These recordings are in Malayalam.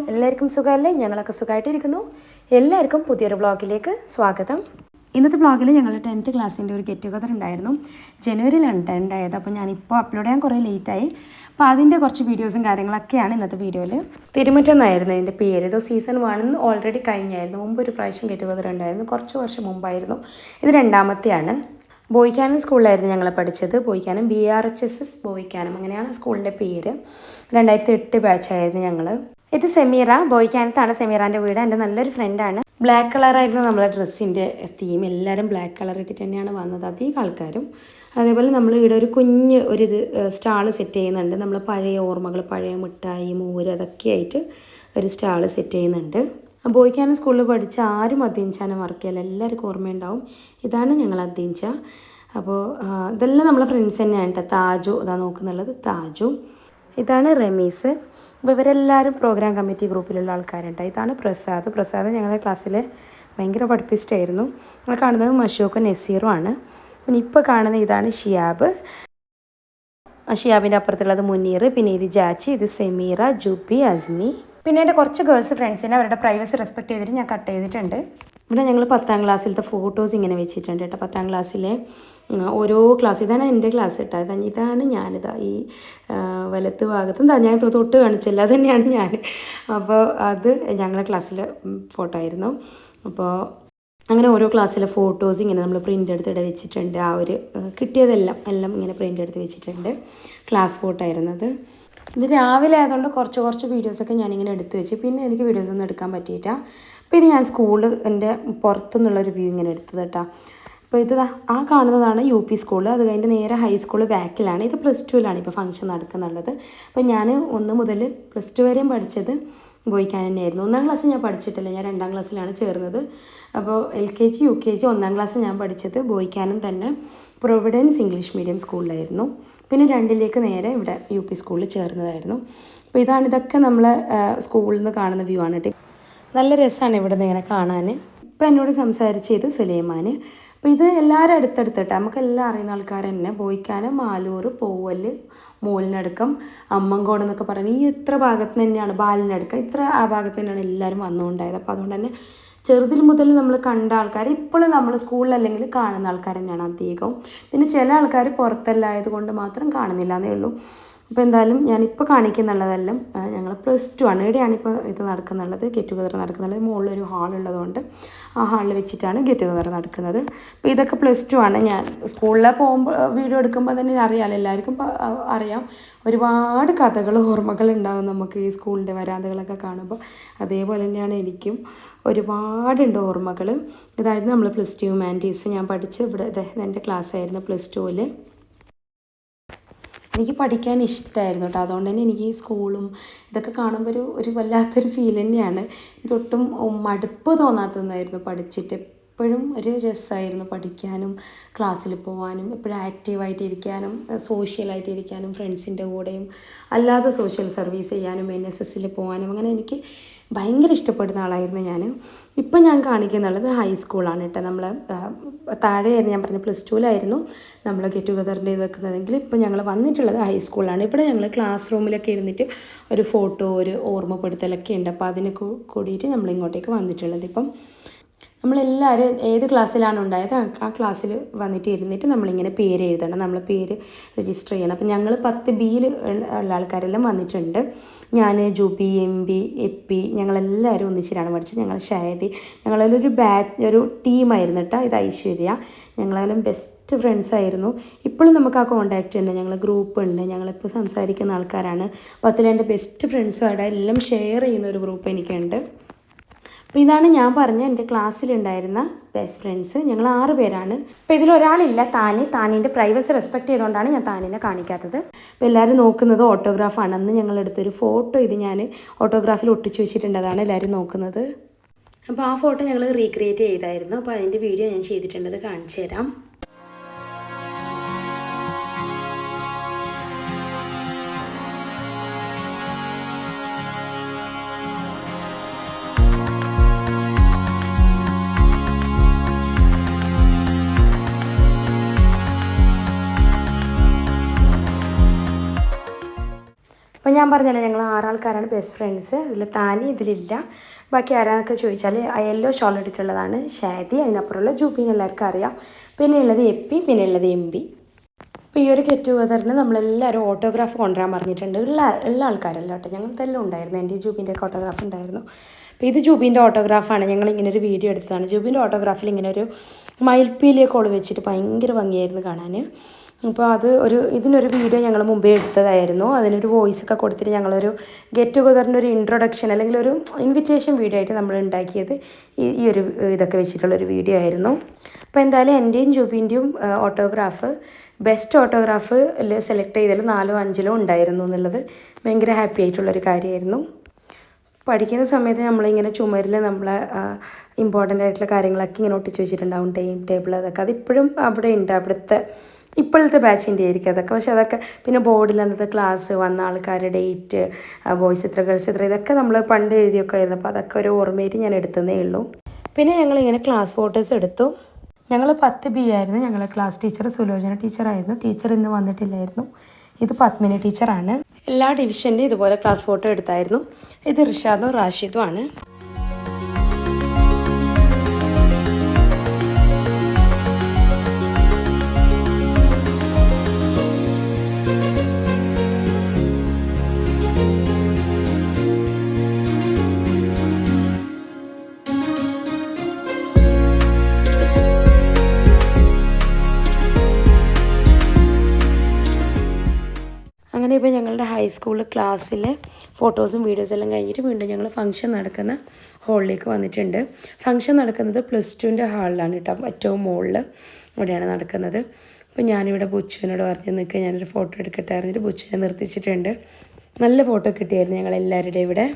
എല്ലാവർക്കും സുഖമല്ലേ? ഞങ്ങളൊക്കെ സുഖമായിട്ടിരിക്കുന്നു. എല്ലാവർക്കും പുതിയൊരു വ്ളോഗിലേക്ക് സ്വാഗതം. ഇന്നത്തെ വ്ളോഗിൽ ഞങ്ങൾ 10th ക്ലാസ്സിൻ്റെ ഒരു ഗെറ്റ് ടുഗദർ ഉണ്ടായിരുന്നു. ജനുവരിയിലാണ് ഉണ്ടായത്. അപ്പോൾ ഞാനിപ്പോൾ അപ്ലോഡ് ചെയ്യാൻ കുറേ ലേറ്റായി. അപ്പോൾ അതിൻ്റെ കുറച്ച് വീഡിയോസും കാര്യങ്ങളൊക്കെയാണ് ഇന്നത്തെ വീഡിയോയിൽ. തിരുമുറ്റെന്നായിരുന്നു ഇതിൻ്റെ പേര്. ഇത് സീസൺ 1 ഓൾറെഡി കഴിഞ്ഞായിരുന്നു. മുമ്പ് ഒരു പ്രാവശ്യം ഗെറ്റ് ടുഗദർ ഉണ്ടായിരുന്നു, കുറച്ച് വർഷം മുമ്പായിരുന്നു. ഇത് രണ്ടാമത്തെയാണ്. ബോയ്ക്കാനം സ്കൂളിലായിരുന്നു ഞങ്ങൾ പഠിച്ചത്. ബോയ്ക്കാനം BRHSS ബോയ്ക്കാനം, അങ്ങനെയാണ് സ്കൂളിൻ്റെ പേര്. 2008 ബാച്ചായിരുന്നു ഞങ്ങൾ. ഇത് സെമീറ, ബോയ്ക്കാനത്താണ് സെമീറാൻ്റെ വീട്. എൻ്റെ നല്ലൊരു ഫ്രണ്ടാണ്. ബ്ലാക്ക് കളറായിരുന്നു നമ്മളെ ഡ്രസ്സിൻ്റെ തീം. എല്ലാവരും ബ്ലാക്ക് കളർ ഇട്ടിട്ട് തന്നെയാണ് വന്നത്, അധികം ആൾക്കാരും. അതേപോലെ നമ്മൾ ഇവിടെ ഒരു കുഞ്ഞ് സ്റ്റാള് സെറ്റ് ചെയ്യുന്നുണ്ട്. നമ്മൾ പഴയ ഓർമ്മകൾ, പഴയ മിഠായി, മോര്, അതൊക്കെ ആയിട്ട് ഒരു സ്റ്റാള് സെറ്റ് ചെയ്യുന്നുണ്ട്. ബോയ്ക്കാനം സ്കൂളിൽ പഠിച്ച ആരും അദ്ദീൻചാനെ മറക്കില്ല, എല്ലാവർക്കും ഓർമ്മയുണ്ടാവും. ഇതാണ് ഞങ്ങൾ അദ്ദീൻച. അപ്പോൾ ഇതെല്ലാം നമ്മളെ ഫ്രണ്ട്സ് തന്നെയാണ് കേട്ടോ. താജു ഇതാ നോക്കുന്നുള്ളത്, താജു. ഇതാണ് റമീസ്. അപ്പോൾ ഇവരെല്ലാവരും പ്രോഗ്രാം കമ്മിറ്റി ഗ്രൂപ്പിലുള്ള ആൾക്കാരുണ്ട്. ഇതാണ് പ്രസാദ് ഞങ്ങളുടെ ക്ലാസ്സിലെ ഭയങ്കര പഠിപ്പിസ്റ്റായിരുന്നു. നമ്മൾ കാണുന്നത് മഷൂഖും നസീറും ആണ്. പിന്നെ ഇപ്പോൾ കാണുന്നത് ഇതാണ് ഷിയാബ്. ഷിയാബിൻ്റെ അപ്പുറത്തുള്ളത് മുനീർ. പിന്നെ ഇത് ജാച്ചി, ഇത് സെമീറ, ജുബി, അസ്മി. പിന്നെ എൻ്റെ കുറച്ച് ഗേൾസ് ഫ്രണ്ട്സിനെ അവരുടെ പ്രൈവസി റെസ്പെക്ട് ചെയ്തിട്ട് ഞാൻ കട്ട് ചെയ്തിട്ടുണ്ട്. ഇവിടെ ഞങ്ങൾ 10th ക്ലാസ്സിലത്തെ ഫോട്ടോസ് ഇങ്ങനെ വെച്ചിട്ടുണ്ട് കേട്ടോ. 10th ക്ലാസ്സിലെ ഓരോ ക്ലാസ്, ഇതാണ് എൻ്റെ ക്ലാസ് കേട്ടോ. ഇതാണ് ഞാനിതാ ഈ വലത്ത് ഭാഗത്തും ഞാൻ തൊട്ട് കാണിച്ചില്ല, അത് തന്നെയാണ് ഞാൻ. അപ്പോൾ അത് ഞങ്ങളുടെ ക്ലാസ്സിലെ ഫോട്ടോ ആയിരുന്നു. അപ്പോൾ അങ്ങനെ ഓരോ ക്ലാസ്സിലെ ഫോട്ടോസ് ഇങ്ങനെ നമ്മൾ പ്രിൻ്റ് എടുത്തിട്ട് വെച്ചിട്ടുണ്ട്. ആ ഒരു കിട്ടിയതെല്ലാം ഇങ്ങനെ പ്രിൻ്റ് എടുത്ത് വെച്ചിട്ടുണ്ട്. ക്ലാസ് ഫോട്ടോ ആയിരുന്നത്. ഇത് രാവിലെ ആയതുകൊണ്ട് കുറച്ച് വീഡിയോസൊക്കെ ഞാനിങ്ങനെ എടുത്ത് വെച്ച്, പിന്നെ എനിക്ക് വീഡിയോസൊന്നും എടുക്കാൻ പറ്റിയിട്ടാ. അപ്പോൾ ഇത് ഞാൻ സ്കൂളിൻ്റെ പുറത്തുനിന്നുള്ളൊരു വ്യൂ ഇങ്ങനെ എടുത്തത് കേട്ടോ. അപ്പോൾ ഇത് ആ കാണുന്നതാണ് UP സ്കൂൾ. അത് കഴിഞ്ഞ് നേരെ ഹൈസ്കൂൾ ബാക്കിലാണ്. ഇത് +2ലാണ് ഇപ്പോൾ ഫംഗ്ഷൻ നടക്കുന്നുള്ളത്. അപ്പോൾ ഞാൻ 1 മുതൽ +2 വരെയും പഠിച്ചത് ബോയ്ക്കാനം തന്നെയായിരുന്നു. 1ാം ക്ലാസ് ഞാൻ പഠിച്ചിട്ടില്ല, ഞാൻ 2ാം ക്ലാസ്സിലാണ് ചേർന്നത്. അപ്പോൾ LKG UKG 1ാം ക്ലാസ് ഞാൻ പഠിച്ചത് ബോയ്ക്കാനം തന്നെ പ്രൊവിഡൻസ് ഇംഗ്ലീഷ് മീഡിയം സ്കൂളിലായിരുന്നു. പിന്നെ 2ലേക്ക് നേരെ ഇവിടെ UP സ്കൂളിൽ ചേർന്നതായിരുന്നു. അപ്പോൾ ഇതൊക്കെ നമ്മളെ സ്കൂളിൽ നിന്ന് കാണുന്ന വ്യൂ ആണ് കേട്ടോ. നല്ല രസമാണ് ഇവിടെ നിന്ന് ഇങ്ങനെ കാണാൻ. ഇപ്പോൾ എന്നോട് സംസാരിച്ചത് സുലൈമാൻ. അപ്പോൾ ഇത് എല്ലാവരും അടുത്തടുത്തിട്ട് നമുക്കെല്ലാം അറിയുന്ന ആൾക്കാർ തന്നെ. ബോയ്ക്കാനം, മാലൂർ, പോവല്, മൂലിനടുക്കം, അമ്മങ്കോട് എന്നൊക്കെ പറയുന്നത് ഈ ഇത്ര ഭാഗത്ത് തന്നെയാണ്. ബാലിനടുക്കം, ഇത്ര ആ ഭാഗത്ത് തന്നെയാണ് എല്ലാവരും വന്നുകൊണ്ടായത്. അപ്പോൾ അതുകൊണ്ട് തന്നെ ചെറുതിൽ മുതൽ നമ്മൾ കണ്ട ആൾക്കാർ ഇപ്പോഴും നമ്മൾ സ്കൂളിലല്ലെങ്കിൽ കാണുന്ന ആൾക്കാർ തന്നെയാണ് അധികവും. പിന്നെ ചില ആൾക്കാർ പുറത്തല്ലായത് കൊണ്ട് മാത്രം കാണുന്നില്ല എന്നേ ഉള്ളൂ. അപ്പോൾ എന്തായാലും ഞാനിപ്പോൾ കാണിക്കുന്നുള്ളതെല്ലാം ഞങ്ങൾ +2 ആണ്. ഇവിടെയാണ് ഇപ്പോൾ ഇത് നടക്കുന്നുള്ളത്, ഗെറ്റ് ടുഗദർ നടക്കുന്നുള്ളത്. മുകളിലൊരു ഹാളുള്ളതുകൊണ്ട് ആ ഹാളിൽ വെച്ചിട്ടാണ് ഗെറ്റ് ടുഗദർ നടക്കുന്നത്. അപ്പോൾ ഇതൊക്കെ +2 ആണ്. ഞാൻ സ്കൂളിൽ പോകുമ്പോൾ വീഡിയോ എടുക്കുമ്പോൾ തന്നെ അറിയാമല്ലോ, എല്ലാവർക്കും അറിയാം. ഒരുപാട് കഥകൾ, ഓർമ്മകൾ ഉണ്ടാകും നമുക്ക് ഈ സ്കൂളിൻ്റെ വരാന്തകളൊക്കെ കാണുമ്പോൾ. അതേപോലെ തന്നെയാണ് എനിക്കും ഒരുപാടുണ്ട് ഓർമ്മകൾ. ഇതായിരുന്നു നമ്മൾ +2 ഹ്യൂമാനിറ്റീസ് ഞാൻ പഠിച്ച് ഇവിടെ എൻ്റെ ക്ലാസ് ആയിരുന്നു +2ൽ. എനിക്ക് പഠിക്കാൻ ഇഷ്ടമായിരുന്നു കേട്ടോ. അതുകൊണ്ട് തന്നെ എനിക്ക് ഈ സ്കൂളും ഇതൊക്കെ കാണുമ്പോൾ ഒരു വല്ലാത്തൊരു ഫീൽ തന്നെയാണ്. എനിക്കൊട്ടും മടുപ്പ് തോന്നാത്തതായിരുന്നു പഠിച്ചിട്ട്. എപ്പോഴും ഒരു രസമായിരുന്നു പഠിക്കാനും ക്ലാസ്സിൽ പോകാനും, എപ്പോഴും ആക്റ്റീവായിട്ടിരിക്കാനും, സോഷ്യലായിട്ടിരിക്കാനും, ഫ്രണ്ട്സിൻ്റെ കൂടെയും അല്ലാതെ സോഷ്യൽ സർവീസ് ചെയ്യാനും, NSSൽ പോകാനും, അങ്ങനെ എനിക്ക് ഭയങ്കര ഇഷ്ടപ്പെടുന്ന ആളായിരുന്നു ഞാൻ. ഇപ്പം ഞാൻ കാണിക്കുന്നുള്ളത് ഹൈസ്കൂളാണ് കേട്ടോ. നമ്മൾ താഴെയായിരുന്നു, ഞാൻ പറഞ്ഞ +2ലായിരുന്നു നമ്മൾ ഗെറ്റ് ടുഗദറിൻ്റെ ഇത് വെക്കുന്നതെങ്കിൽ ഇപ്പം ഞങ്ങൾ വന്നിട്ടുള്ളത് ഹൈസ്കൂളാണ്. ഇവിടെ ഞങ്ങൾ ക്ലാസ് റൂമിലൊക്കെ ഇരുന്നിട്ട് ഒരു ഫോട്ടോ, ഒരു ഓർമ്മപ്പെടുത്തലൊക്കെ ഉണ്ട്. അപ്പോൾ അതിന് കൂടിയിട്ട് നമ്മൾ ഇങ്ങോട്ടേക്ക് വന്നിട്ടുള്ളത്. ഇപ്പം നമ്മളെല്ലാവരും ഏത് ക്ലാസ്സിലാണ് ഉണ്ടായത് ആ ക്ലാസ്സിൽ വന്നിട്ട് ഇരുന്നിട്ട് നമ്മളിങ്ങനെ പേര് എഴുതണം, നമ്മൾ പേര് രജിസ്റ്റർ ചെയ്യണം. അപ്പം ഞങ്ങൾ 10Bയിൽ ഉള്ള ആൾക്കാരെല്ലാം വന്നിട്ടുണ്ട്. ഞാൻ, ജുബി, MB, എപ്പി, ഞങ്ങളെല്ലാവരും ഒന്നിച്ചിട്ടാണ് പഠിച്ചത്. ഞങ്ങൾ ഷായദി, ഒരു ടീമായിരുന്നു കേട്ടോ. ഇത് ഐശ്വര്യ, ഞങ്ങളെല്ലാം ബെസ്റ്റ് ഫ്രണ്ട്സ് ആയിരുന്നു. ഇപ്പോഴും നമുക്ക് ആ കോൺടാക്റ്റ് ഉണ്ട്, ഞങ്ങൾ ഗ്രൂപ്പ് ഉണ്ട്, ഞങ്ങളിപ്പോൾ സംസാരിക്കുന്ന ആൾക്കാരാണ്. അപ്പോൾ അതിലെൻ്റെ ബെസ്റ്റ് ഫ്രണ്ട്സും അവിടെ എല്ലാം ഷെയർ ചെയ്യുന്ന ഒരു ഗ്രൂപ്പ് എനിക്കുണ്ട്. അപ്പോൾ ഇതാണ് ഞാൻ പറഞ്ഞ എൻ്റെ ക്ലാസ്സിലുണ്ടായിരുന്ന ബെസ്റ്റ് ഫ്രണ്ട്സ്. ഞങ്ങൾ 6 പേരാണ്. അപ്പോൾ ഇതിലൊരാളില്ല, താനിൻ്റെ പ്രൈവസി റെസ്പെക്റ്റ് ചെയ്തുകൊണ്ടാണ് ഞാൻ താനിനെ കാണിക്കാത്തത്. അപ്പോൾ എല്ലാവരും നോക്കുന്നത് ഓട്ടോഗ്രാഫാണ്. അന്ന് ഞങ്ങളെടുത്തൊരു ഫോട്ടോ ഇത് ഞാൻ ഓട്ടോഗ്രാഫിൽ ഒട്ടിച്ച് വെച്ചിട്ടുണ്ട്, അതാണ് എല്ലാവരും നോക്കുന്നത്. അപ്പോൾ ആ ഫോട്ടോ ഞങ്ങൾ റീക്രിയേറ്റ് ചെയ്തായിരുന്നു. അപ്പോൾ അതിൻ്റെ വീഡിയോ ഞാൻ ചെയ്തിട്ടുണ്ട്, അത് കാണിച്ചു തരാം. അപ്പോൾ ഞാൻ പറഞ്ഞല്ലോ ഞങ്ങൾ 6 ആൾക്കാരാണ് ബെസ്റ്റ് ഫ്രണ്ട്സ്. അതിൽ താനി ഇതിലില്ല. ബാക്കി ആരാന്നൊക്കെ ചോദിച്ചാൽ യെല്ലോ ഷോൾ ഇട്ടിട്ടുള്ളതാണ് ഷാദി, അതിനപ്പുറമുള്ള ജൂബീനെ എല്ലാവർക്കും അറിയാം. പിന്നെ ഉള്ളത് എപ്പി, പിന്നെ ഉള്ളത് എംബി. അപ്പോൾ ഈ ഒരു ഗെറ്റ് ടുഗദറിന് നമ്മളെല്ലാവരും ഓട്ടോഗ്രാഫ് കൊണ്ടുവരാൻ പറഞ്ഞിട്ടുണ്ട്. ഉള്ള ആൾക്കാരല്ല കേട്ടോ, ഞങ്ങൾക്കെല്ലാം ഉണ്ടായിരുന്നു. എൻ്റെ ജൂബിൻ്റെ ഒക്കെ ഓട്ടോഗ്രാഫ് ഉണ്ടായിരുന്നു. അപ്പോൾ ഇത് ജൂബിൻ്റെ ഓട്ടോഗ്രാഫാണ്. ഞങ്ങൾ ഇങ്ങനെ ഒരു വീഡിയോ എടുത്തതാണ്. ജൂബിൻ്റെ ഓട്ടോഗ്രാഫിൽ ഇങ്ങനെ ഒരു മയിൽപ്പീലിയൊക്കെ ഓള് വെച്ചിട്ട് ഭയങ്കര ഭംഗിയായിരുന്നു കാണാൻ. അപ്പോൾ ഇതിനൊരു വീഡിയോ ഞങ്ങൾ മുമ്പേ എടുത്തതായിരുന്നു. അതിനൊരു വോയിസ് ഒക്കെ കൊടുത്തിട്ട് ഞങ്ങളൊരു ഗെറ്റ് ടുഗദറിൻ്റെ ഒരു ഇൻട്രൊഡക്ഷൻ അല്ലെങ്കിൽ ഒരു ഇൻവിറ്റേഷൻ വീഡിയോ ആയിട്ട് നമ്മൾ ഉണ്ടാക്കിയത് ഈ ഒരു ഇതൊക്കെ വെച്ചിട്ടുള്ളൊരു വീഡിയോ ആയിരുന്നു. അപ്പോൾ എന്തായാലും എൻ്റെയും ജൂബിൻ്റെയും ഓട്ടോഗ്രാഫ് ബെസ്റ്റ് ഓട്ടോഗ്രാഫ് സെലക്ട് ചെയ്തതിൽ 4 or 5 ഉണ്ടായിരുന്നു എന്നുള്ളത് ഭയങ്കര ഹാപ്പി ആയിട്ടുള്ളൊരു കാര്യമായിരുന്നു. പഠിക്കുന്ന സമയത്ത് നമ്മളിങ്ങനെ ചുമരിൽ നമ്മളെ ഇമ്പോർട്ടൻ്റ് ആയിട്ടുള്ള കാര്യങ്ങളൊക്കെ ഇങ്ങനെ ഒട്ടിച്ച് വെച്ചിട്ടുണ്ടാവും, ടൈം ടേബിൾ, അതൊക്കെ അതിപ്പോഴും അവിടെ ഉണ്ട്. അവിടുത്തെ ഇപ്പോഴത്തെ ബാച്ചിൻ്റെ ആയിരിക്കും അതൊക്കെ. പക്ഷെ അതൊക്കെ പിന്നെ ബോർഡിൽ അന്നത്തെ ക്ലാസ്, വന്ന ആൾക്കാരുടെ ഡേറ്റ്, ബോയ്സ് എത്ര ഗേൾസ് എത്ര, ഇതൊക്കെ നമ്മൾ പണ്ട് എഴുതിയൊക്കെ ആയിരുന്നു. അപ്പോൾ അതൊക്കെ ഒരു ഓർമ്മയായിട്ട് ഞാൻ എടുത്തതേ ഉള്ളൂ. പിന്നെ ഞങ്ങളിങ്ങനെ ക്ലാസ് ഫോട്ടോസ് എടുത്തു. ഞങ്ങൾ 10B ആയിരുന്നു. ഞങ്ങളെ ക്ലാസ് ടീച്ചർ സുലോചന ടീച്ചറായിരുന്നു. ടീച്ചർ ഇന്ന് വന്നിട്ടില്ലായിരുന്നു. ഇത് പത്മിനി ടീച്ചറാണ്. എല്ലാ ഡിവിഷൻ്റെയും ഇതുപോലെ ക്ലാസ് ഫോട്ടോ എടുത്തായിരുന്നു. ഇത് റിഷാദും റാഷിദും ആണ്. അങ്ങനെ ഇപ്പോൾ ഞങ്ങളുടെ ഹൈസ്കൂൾ ക്ലാസ്സിലെ ഫോട്ടോസും വീഡിയോസും എല്ലാം കഴിഞ്ഞിട്ട് വീണ്ടും ഞങ്ങൾ ഫംഗ്ഷൻ നടക്കുന്ന ഹാളിലേക്ക് വന്നിട്ടുണ്ട്. ഫംഗ്ഷൻ നടക്കുന്നത് +2ൻ്റെ ഹാളിലാണ് കേട്ടോ, ഏറ്റവും മുകളിൽ അവിടെയാണ് നടക്കുന്നത്. അപ്പോൾ ഞാനിവിടെ ബുച്ചുവിനോട് പറഞ്ഞ് നിൽക്കുക, ഞാനൊരു ഫോട്ടോ എടുക്കട്ടെ അറിഞ്ഞിട്ട് ബുച്ചുവിനെ നിർത്തിച്ചിട്ടുണ്ട്. നല്ല ഫോട്ടോ കിട്ടിയായിരുന്നു ഞങ്ങളെല്ലാവരുടെയും ഇവിടെ.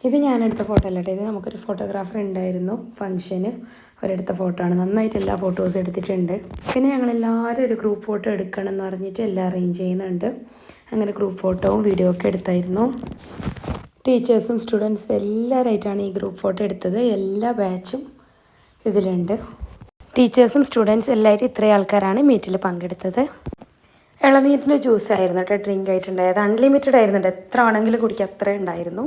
ഇത് ഞാനെടുത്ത ഫോട്ടോ അല്ല കേട്ടോ, ഇത് നമുക്കൊരു ഫോട്ടോഗ്രാഫർ ഉണ്ടായിരുന്നു ഫംഗ്ഷന്, അവരെടുത്ത ഫോട്ടോ ആണ്. നന്നായിട്ട് എല്ലാ ഫോട്ടോസും എടുത്തിട്ടുണ്ട്. പിന്നെ ഞങ്ങളെല്ലാവരും ഒരു ഗ്രൂപ്പ് ഫോട്ടോ എടുക്കണം എന്ന് പറഞ്ഞിട്ട് എല്ലാം അറേഞ്ച് ചെയ്യുന്നുണ്ട്. അങ്ങനെ ഗ്രൂപ്പ് ഫോട്ടോവും വീഡിയോ ഒക്കെ എടുത്തായിരുന്നു. ടീച്ചേഴ്സും സ്റ്റുഡൻസും എല്ലാവരായിട്ടാണ് ഈ ഗ്രൂപ്പ് ഫോട്ടോ എടുത്തത്. എല്ലാ ബാച്ചും ഇതിലുണ്ട്. ടീച്ചേഴ്സും സ്റ്റുഡൻസ് എല്ലാവരും ഇത്രയും ആൾക്കാരാണ് മീറ്റിൽ പങ്കെടുത്തത്. ഇളനീരിൻ്റെ ജ്യൂസ് ആയിരുന്നു കേട്ടോ ഡ്രിങ്ക് ആയിട്ടുണ്ടായത്. അൺലിമിറ്റഡ് ആയിരുന്നു കേട്ടോ, എത്ര വേണമെങ്കിലും കുടിക്കുക, അത്രയും ഉണ്ടായിരുന്നു.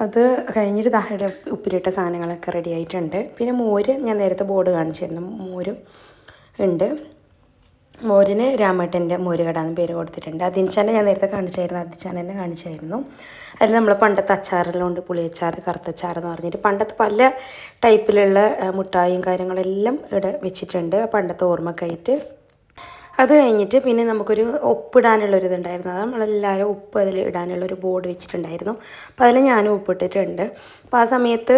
അത് കഴിഞ്ഞിട്ട് താഴെ ഉപ്പിലിട്ട സാധനങ്ങളൊക്കെ റെഡി ആയിട്ടുണ്ട്. പിന്നെ മോര് ഞാൻ നേരത്തെ ബോർഡ് കാണിച്ചിരുന്നു, മോരും ഉണ്ട്. മോരിന് രാമേട്ടൻ്റെ മോര് കടാന്ന് പേര് കൊടുത്തിട്ടുണ്ട്. അതിൻചാനെ ഞാൻ നേരത്തെ കാണിച്ചായിരുന്നു, അതിച്ചാനെ കാണിച്ചായിരുന്നു. അതിൽ നമ്മൾ പണ്ടത്തെ അച്ചാറെല്ലാം ഉണ്ട്, പുളിയച്ചാർ, കറുത്തച്ചാർ എന്ന് പറഞ്ഞിട്ട് പണ്ടത്തെ പല ടൈപ്പിലുള്ള മുട്ടായും കാര്യങ്ങളെല്ലാം ഇവിടെ വെച്ചിട്ടുണ്ട് പണ്ടത്തെ ഓർമ്മക്കായിട്ട്. അത് കഴിഞ്ഞിട്ട് പിന്നെ നമുക്കൊരു ഉപ്പിടാനുള്ളൊരിതുണ്ടായിരുന്നു. അത് നമ്മളെല്ലാവരും ഉപ്പ് അതിൽ ഇടാനുള്ളൊരു ബോർഡ് വെച്ചിട്ടുണ്ടായിരുന്നു. അപ്പോൾ അതിൽ ഞാനും ഉപ്പിട്ടിട്ടുണ്ട്. അപ്പോൾ ആ സമയത്ത്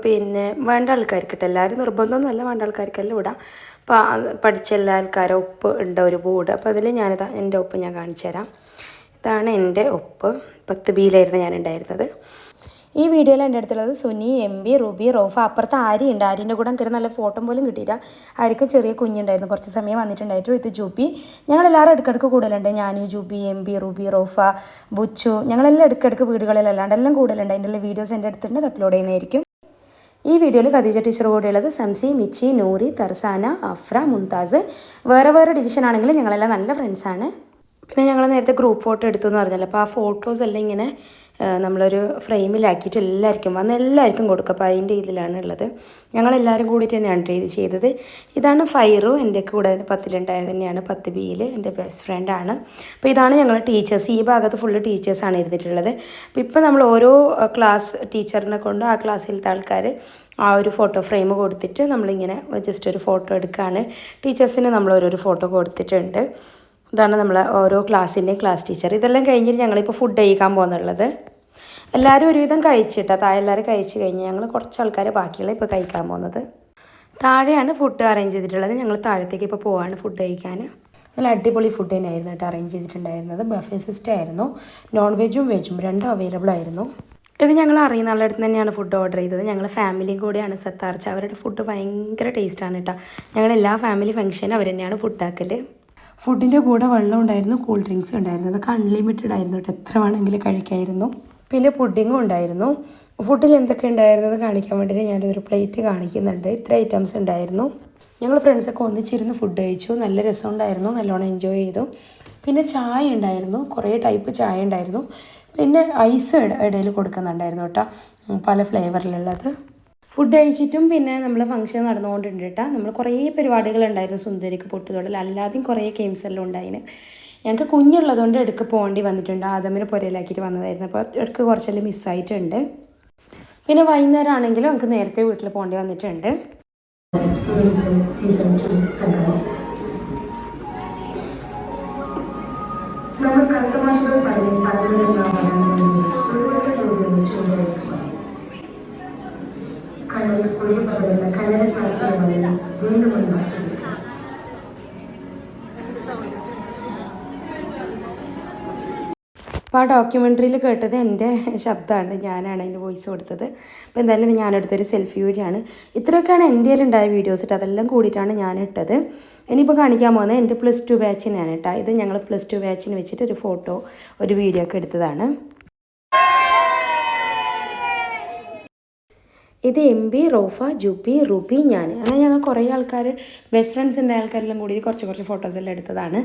പിന്നെ വേണ്ട ആൾക്കാർക്ക് ഇട്ട്, എല്ലാവരും നിർബന്ധമൊന്നുമല്ല, വേണ്ട ആൾക്കാർക്കെല്ലാം ഇടാം. അപ്പോൾ പഠിച്ച എല്ലാ ആൾക്കാരും ഉപ്പ് ഉണ്ട് ഒരു ബോർഡ്. അപ്പോൾ അതിൽ ഞാനിതാ എൻ്റെ ഉപ്പ് ഞാൻ കാണിച്ചു തരാം. ഇതാണ് എൻ്റെ ഉപ്പ്. 10Bയിലായിരുന്നു ഞാൻ ഉണ്ടായിരുന്നത്. ഈ വീഡിയോയിൽ എൻ്റെ അടുത്തുള്ളത് സുനി, MB, റുബി, റോഫ. അപ്പുറത്ത് ആരി ഉണ്ട്. ആരിൻ്റെ കൂടെ കയറി നല്ല ഫോട്ടോ പോലും കിട്ടിയില്ല. ആർക്കും ചെറിയ കുഞ്ഞുണ്ടായിരുന്നു, കുറച്ച് സമയം വന്നിട്ടുണ്ടായിരുന്നു. ഇത് ജൂബി. ഞങ്ങളെല്ലാവരും ഇടയ്ക്കിടയ്ക്ക് കൂടുതലുണ്ട്. ഞാൻ, ജൂബി, MB, റുബി, റോഫ, ബുച്ചു, ഞങ്ങളെല്ലാം ഇടയ്ക്കിടയ്ക്ക് വീടുകളിലല്ലാണ്ട് എല്ലാം കൂടുതലുണ്ട്. അതിൻ്റെ വീഡിയോസ് എൻ്റെ അടുത്തുണ്ട്, അത് അപ്ലോഡ് ചെയ്യുന്നതായിരിക്കും. ഈ വീഡിയോയിൽ ഖദീജ ടീച്ചർ കൂടെയുള്ളത് സംസി, മിച്ചി, നൂറി, തർസാന, അഫ്ര, മുംതാസ്. വേറെ വേറെ ഡിവിഷൻ ആണെങ്കിലും ഞങ്ങളെല്ലാം നല്ല ഫ്രണ്ട്സാണ്. പിന്നെ ഞങ്ങൾ നേരത്തെ ഗ്രൂപ്പ് ഫോട്ടോ എടുത്തു എന്ന് പറഞ്ഞല്ലോ. അപ്പോൾ ആ ഫോട്ടോസ് എല്ലാം ഇങ്ങനെ നമ്മളൊരു ഫ്രെയിമിലാക്കിയിട്ട് എല്ലാവർക്കും കൊടുക്കും. അപ്പോൾ അതിൻ്റെ ഇതിലാണ് ഉള്ളത്. ഞങ്ങളെല്ലാവരും കൂടിയിട്ട് തന്നെയാണ് ഇത് ചെയ്തത്. ഇതാണ് ഫൈറു, എൻ്റെ കൂടെ 10ലുണ്ടായത് തന്നെയാണ്, 10Bയിൽ എൻ്റെ ബെസ്റ്റ് ഫ്രണ്ടാണ്. അപ്പോൾ ഇതാണ് ഞങ്ങൾ ടീച്ചേഴ്സ്. ഈ ഭാഗത്ത് ഫുള്ള് ടീച്ചേഴ്സാണ് ഇരുന്നിട്ടുള്ളത്. അപ്പോൾ ഇപ്പോൾ നമ്മൾ ഓരോ ക്ലാസ് ടീച്ചറിനെ കൊണ്ട് ആ ക്ലാസ്സിലത്തെ ആൾക്കാർ ആ ഒരു ഫോട്ടോ ഫ്രെയിം കൊടുത്തിട്ട് നമ്മളിങ്ങനെ ജസ്റ്റ് ഒരു ഫോട്ടോ എടുക്കുകയാണ്. ടീച്ചേഴ്സിന് നമ്മൾ ഓരോരോ ഫോട്ടോ കൊടുത്തിട്ടുണ്ട്. ഇതാണ് നമ്മളെ ഓരോ ക്ലാസ്സിൻ്റെയും ക്ലാസ് ടീച്ചർ. ഇതെല്ലാം കഴിഞ്ഞിട്ട് ഞങ്ങളിപ്പോൾ ഫുഡ് കഴിക്കാൻ പോകുന്നുള്ളത്. എല്ലാവരും ഒരുവിധം കഴിച്ചിട്ടാണ്, താഴെ എല്ലാവരും കഴിച്ച് കഴിഞ്ഞ് ഞങ്ങൾ കുറച്ച് ആൾക്കാർ ബാക്കിയുള്ള ഇപ്പോൾ കഴിക്കാൻ പോകുന്നത്. താഴെയാണ് ഫുഡ് അറേഞ്ച് ചെയ്തിട്ടുള്ളത്. ഞങ്ങൾ താഴത്തേക്ക് ഇപ്പോൾ പോവാണ് ഫുഡ് കഴിക്കാൻ. നല്ല അടിപൊളി ഫുഡ് തന്നെയായിരുന്നു കേട്ടോ അറേഞ്ച് ചെയ്തിട്ടുണ്ടായിരുന്നത്. ബഫേ സിസ്റ്റം ആയിരുന്നു. നോൺ വെജും വെജും രണ്ടും അവൈലബിൾ ആയിരുന്നു. ഇത് ഞങ്ങൾ അറിയുന്ന ആളുടെ അടുത്ത് തന്നെയാണ് ഫുഡ് ഓർഡർ ചെയ്തത്. ഞങ്ങൾ ഫാമിലിയും കൂടെയാണ് സത്താർച്ച. അവരുടെ ഫുഡ് ഭയങ്കര ടേസ്റ്റാണ് കേട്ടോ. ഞങ്ങളെല്ലാ ഫാമിലി ഫംഗ്ഷനും അവർ തന്നെയാണ് ഫുഡാക്കൽ. ഫുഡിൻ്റെ കൂടെ വെള്ളം ഉണ്ടായിരുന്നു, കൂൾ ഡ്രിങ്ക്സ് ഉണ്ടായിരുന്നു. അതൊക്കെ അൺലിമിറ്റഡ് ആയിരുന്നു കേട്ടോ, എത്ര വേണമെങ്കിലും കഴിക്കായിരുന്നു. പിന്നെ പുഡിങ്ങും ഉണ്ടായിരുന്നു. ഫുഡിൽ എന്തൊക്കെ ഉണ്ടായിരുന്നത് കാണിക്കാൻ വേണ്ടിയിട്ട് ഞാനൊരു പ്ലേറ്റ് കാണിക്കുന്നുണ്ട്. ഇത്ര ഐറ്റംസ് ഉണ്ടായിരുന്നു. ഞങ്ങൾ ഫ്രണ്ട്സൊക്കെ ഒന്നിച്ചിരുന്ന് ഫുഡ് കഴിച്ചു. നല്ല രസമുണ്ടായിരുന്നു, നല്ലോണം എൻജോയ് ചെയ്തു. പിന്നെ ചായ ഉണ്ടായിരുന്നു, കുറേ ടൈപ്പ് ചായ ഉണ്ടായിരുന്നു. പിന്നെ ഐസ് ഇടയിൽ കൊടുക്കുന്നുണ്ടായിരുന്നു കേട്ടോ, പല ഫ്ലേവറിലുള്ളത്. ഫുഡ് കഴിച്ചിട്ടും പിന്നെ നമ്മൾ ഫംഗ്ഷൻ നടന്നുകൊണ്ടുണ്ട് കേട്ടോ. നമ്മൾ കുറേ പരിപാടികളുണ്ടായിരുന്നു, സുന്ദരിക്ക് പൊട്ടുതൊടൽ, അല്ലാതെയും കുറേ ഗെയിംസ് എല്ലാം ഉണ്ടായിന്. ഞങ്ങൾക്ക് കുഞ്ഞുള്ളതുകൊണ്ട് എടുക്ക് പോകേണ്ടി വന്നിട്ടുണ്ട്, ആദമിന് പുരയിലാക്കിയിട്ട് വന്നതായിരുന്നു, അപ്പോൾ എടുക്ക് കുറച്ചെല്ലാം മിസ്സായിട്ടുണ്ട്. പിന്നെ വൈകുന്നേരം ആണെങ്കിലും നമുക്ക് നേരത്തെ വീട്ടിൽ പോകേണ്ടി വന്നിട്ടുണ്ട്. നമ്മൾ കർത്തമാശകൾ പറഞ്ഞ് കടലിൽ കുഴി പകരുന്ന കന്നഡ ക്ലാസ്സുകൾ വീണ്ടും അപ്പോൾ ആ ഡോക്യുമെൻ്ററിയിൽ കേട്ടത് എൻ്റെ ശബ്ദമാണ്, ഞാനാണ് അതിൻ്റെ വോയിസ് കൊടുത്തത്. അപ്പോൾ എന്തായാലും ഞാനെടുത്തൊരു സെൽഫി വീഡിയോ ആണ്. ഇത്രയൊക്കെയാണ് എൻ്റെ ഉണ്ടായ വീഡിയോസ് ഇട്ട്, അതെല്ലാം കൂടിയിട്ടാണ് ഞാനിട്ടത്. ഇനിയിപ്പോൾ കാണിക്കാൻ പോകുന്നത് എൻ്റെ +2 ബാച്ചിനാണ് കേട്ടോ. ഇത് ഞങ്ങൾ +2 ബാച്ചിന് വെച്ചിട്ട് ഒരു ഫോട്ടോ ഒരു വീഡിയോ ഒക്കെ എടുത്തതാണ്. ഇത് MB, റോഫ, ജൂപ്പി, റൂബി, ഞാൻ, അങ്ങനെ ഞങ്ങൾ കുറേ ആൾക്കാർ ബെസ്റ്റ് ഫ്രണ്ട്സിൻ്റെ ആൾക്കാരെല്ലാം കൂടി കുറച്ച് ഫോട്ടോസെല്ലാം എടുത്തതാണ്.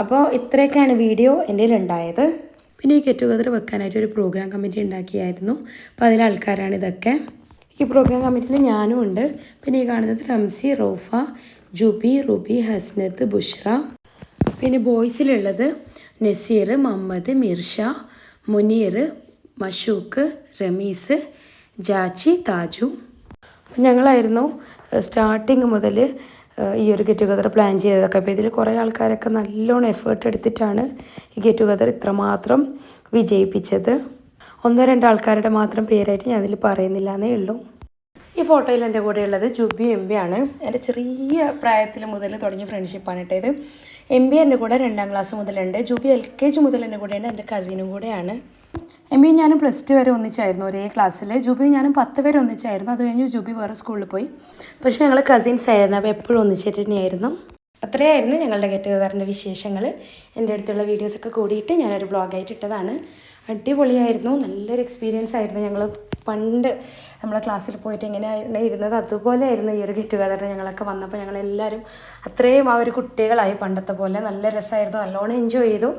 അപ്പോൾ ഇത്രയൊക്കെയാണ് വീഡിയോ എൻ്റെ ഉണ്ടായത്. പിന്നെ ഈ ഗെറ്റ് ടുഗദർ വെക്കാനായിട്ട് ഒരു പ്രോഗ്രാം കമ്മിറ്റി ഉണ്ടാക്കിയായിരുന്നു. അപ്പോൾ അതിലെ ആൾക്കാരാണ് ഇതൊക്കെ. ഈ പ്രോഗ്രാം കമ്മിറ്റിയിൽ ഞാനും ഉണ്ട്. പിന്നെ ഈ കാണുന്നത് റംസി, റോഫ, ജൂബി, റൂബി, ഹസ്നത്ത്, ബുഷ്ര. പിന്നെ ബോയ്സിലുള്ളത് നസീർ, മുഹമ്മദ്, മിർഷ, മുനീർ, മഷൂക്ക്, റമീസ്, ജാച്ചി, താജു. ഞങ്ങളായിരുന്നു സ്റ്റാർട്ടിങ് മുതൽ ഈ ഒരു ഗെറ്റ് ടുഗദർ പ്ലാൻ ചെയ്തതൊക്കെ. അപ്പോൾ ഇതിൽ കുറേ ആൾക്കാരൊക്കെ നല്ലോണം എഫേർട്ട് എടുത്തിട്ടാണ് ഈ ഗെറ്റ് ടുഗദർ ഇത്രമാത്രം വിജയിപ്പിച്ചത്. 1-2 ആൾക്കാരുടെ മാത്രം പേരായിട്ട് ഞാൻ അതിൽ പറയുന്നില്ല എന്നേ ഉള്ളൂ. ഈ ഫോട്ടോയിൽ എൻ്റെ കൂടെ ഉള്ളത് ജൂബി MB ആണ്. എൻ്റെ ചെറിയ പ്രായത്തിൽ മുതൽ തുടങ്ങിയ ഫ്രണ്ട്ഷിപ്പാണ് കേട്ടോ ഇത്. MB എൻ്റെ കൂടെ 2ാം ക്ലാസ് മുതലുണ്ട്. ജൂബി LKG മുതൽ എൻ്റെ കൂടെയുണ്ട്, എൻ്റെ കസിനും കൂടെയാണ്. MB ഞാനും +2 വരെ ഒന്നിച്ചായിരുന്നു ഒരേ ക്ലാസ്സിൽ. ജൂബി ഞാനും 10 വരെ ഒന്നിച്ചായിരുന്നു. അത് കഴിഞ്ഞ് ജൂബി വേറെ സ്കൂളിൽ പോയി. പക്ഷേ ഞങ്ങൾ കസിൻസ് ആയിരുന്നു, അപ്പോൾ എപ്പോഴും ഒന്നിച്ചിട്ട് തന്നെയായിരുന്നു. അത്രയായിരുന്നു ഞങ്ങളുടെ ഗെറ്റ് ടുഗദറിൻ്റെ വിശേഷങ്ങൾ. എൻ്റെ അടുത്തുള്ള വീഡിയോസൊക്കെ കൂടിയിട്ട് ഞാനൊരു ബ്ലോഗായിട്ട് ഇട്ടതാണ്. അടിപൊളിയായിരുന്നു, നല്ലൊരു എക്സ്പീരിയൻസ് ആയിരുന്നു. ഞങ്ങൾ പണ്ട് നമ്മളെ ക്ലാസ്സിൽ പോയിട്ട് എങ്ങനെയാണ് ഇരുന്നത് അതുപോലെ ആയിരുന്നു ഈ ഒരു ഗെറ്റ് ടുഗദറിന് ഞങ്ങളൊക്കെ വന്നപ്പോൾ. ഞങ്ങളെല്ലാവരും അത്രയും ആ ഒരു കുട്ടികളായി പണ്ടത്തെ പോലെ. നല്ല രസമായിരുന്നു, നല്ലോണം എൻജോയ് ചെയ്തു.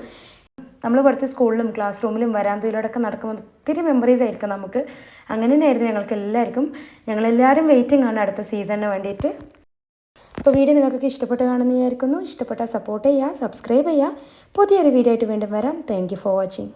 നമ്മൾ പഠിച്ച സ്കൂളിലും ക്ലാസ് റൂമിലും വരാന്തയിലൂടെയൊക്കെ നടക്കുമ്പോൾ ഒത്തിരി മെമ്മറീസ് ആയിരിക്കും നമുക്ക്. അങ്ങനെ തന്നെയായിരുന്നു ഞങ്ങൾക്ക് എല്ലാവർക്കും. ഞങ്ങളെല്ലാവരും വെയിറ്റിംഗ് ആണ് അടുത്ത സീസണിന് വേണ്ടിയിട്ട്. അപ്പോൾ വീഡിയോ നിങ്ങൾക്ക് ഇഷ്ടപ്പെട്ട് കാണുമെന്ന് വിചാരിക്കുന്നു. ഇഷ്ടപ്പെട്ടാൽ സപ്പോർട്ട് ചെയ്യുക, സബ്സ്ക്രൈബ് ചെയ്യുക. പുതിയൊരു വീഡിയോ ആയിട്ട് വീണ്ടും വരാം. Thank you for watching.